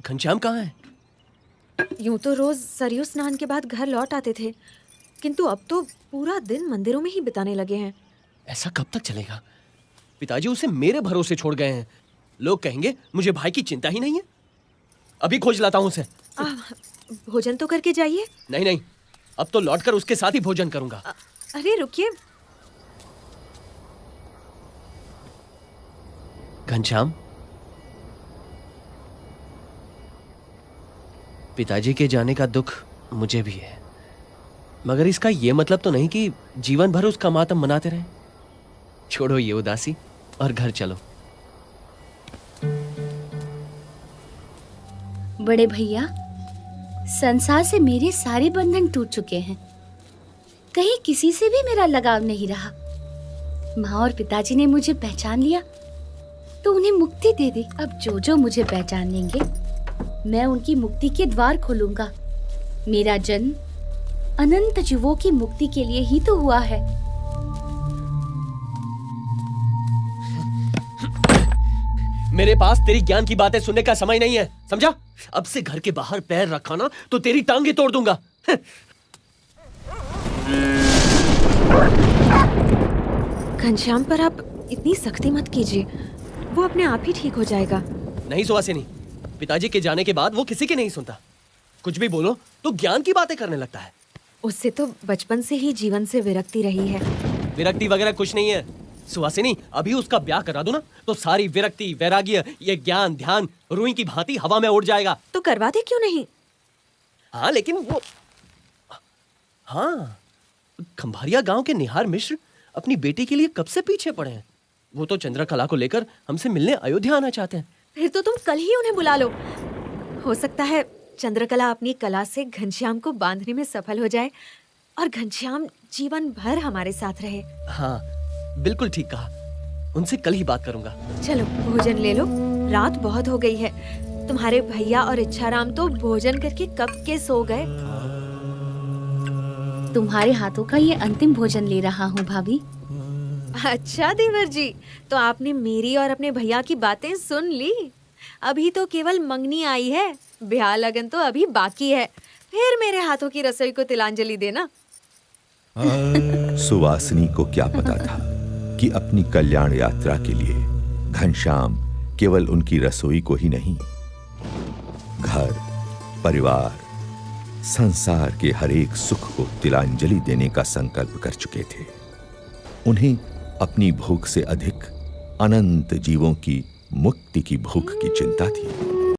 घनश्याम कहाँ है? यूं तो रोज सरयू स्नान के बाद घर लौट आते थे, किंतु अब तो पूरा दिन मंदिरों में ही बिताने लगे हैं। ऐसा कब तक चलेगा? पिताजी उसे मेरे भरोसे छोड़ गए हैं। लोग कहेंगे मुझे भाई की चिंता ही नहीं है। अभी खोज लाता हूँ उसे। भोजन तो करके जाइए। नहीं नहीं, अब तो लौटकर उसके साथ ही भोजन करूंगा। अरे रुकिए। घनश्याम, पिताजी के जाने का दुख मुझे भी है, मगर इसका यह मतलब तो नहीं कि जीवन भर उसका मातम मनाते रहें। छोड़ो ये उदासी और घर चलो। बड़े भैया, संसार से मेरे सारे बंधन टूट चुके हैं। कहीं किसी से भी मेरा लगाव नहीं रहा। माँ और पिताजी ने मुझे पहचान लिया तो उन्हें मुक्ति दे दी। अब जो जो मुझे पहचान लेंगे, मैं उनकी मुक्ति के द्वार खोलूंगा। मेरा जन्म अनंत जीवों की मुक्ति के लिए ही तो हुआ है। मेरे पास तेरी ज्ञान की बातें सुनने का समय नहीं है, समझा? अब से घर के बाहर पैर रखा ना तो तेरी टांगे तोड़ दूंगा। घनश्याम पर आप इतनी सख्ती मत कीजिए, वो अपने आप ही ठीक हो जाएगा। नहीं सुहासिनी, पिताजी के जाने के बाद वो किसी की नहीं सुनता। कुछ भी बोलो तो ज्ञान की बातें करने लगता है। उससे तो बचपन से ही जीवन से विरक्ति रही है। विरक्ति वगैरह कुछ नहीं है सुहासिनी। अभी उसका ब्याह करा दो ना तो सारी विरक्ति, वैराग्य, ये ज्ञान ध्यान रुई की भांति हवा में उड़ जाएगा। तो करवा दे क्यों नहीं? हाँ लेकिन वो, हाँ, खंभारिया गांव के निहार मिश्र अपनी बेटी के लिए कब से पीछे पड़े हैं। वो तो चंद्रकला को लेकर हमसे मिलने अयोध्या आना चाहते हैं। फिर तो तुम कल ही उन्हें बुला लो। हो सकता है चंद्रकला अपनी कला से घनश्याम को बांधने में सफल हो जाए और घनश्याम जीवन भर हमारे साथ रहे। हाँ बिल्कुल ठीक कहा, उनसे कल ही बात करूंगा। चलो भोजन ले लो, रात बहुत हो गई है। तुम्हारे भैया और इच्छाराम तो भोजन करके कब के सो गए। तुम्हारे हाथों का ये अंतिम भोजन ले रहा हूँ भाभी। अच्छा देवर जी, तो आपने मेरी और अपने भैया की बातें सुन ली। अभी तो केवल मंगनी आई है, ब्याह लगन तो अभी बाकी है। फिर मेरे हाथों की रसोई को तिलांजलि देना। सुवासिनी को क्या पता था कि अपनी कल्याण यात्रा के लिए घनश्याम केवल उनकी रसोई को ही नहीं, घर, परिवार, संसार के हर एक सुख को तिलांजलि देने का संकल्प कर चुके थे। उन्हें अपनी भूख से अधिक अनंत जीवों की मुक्ति की भूख की चिंता थी।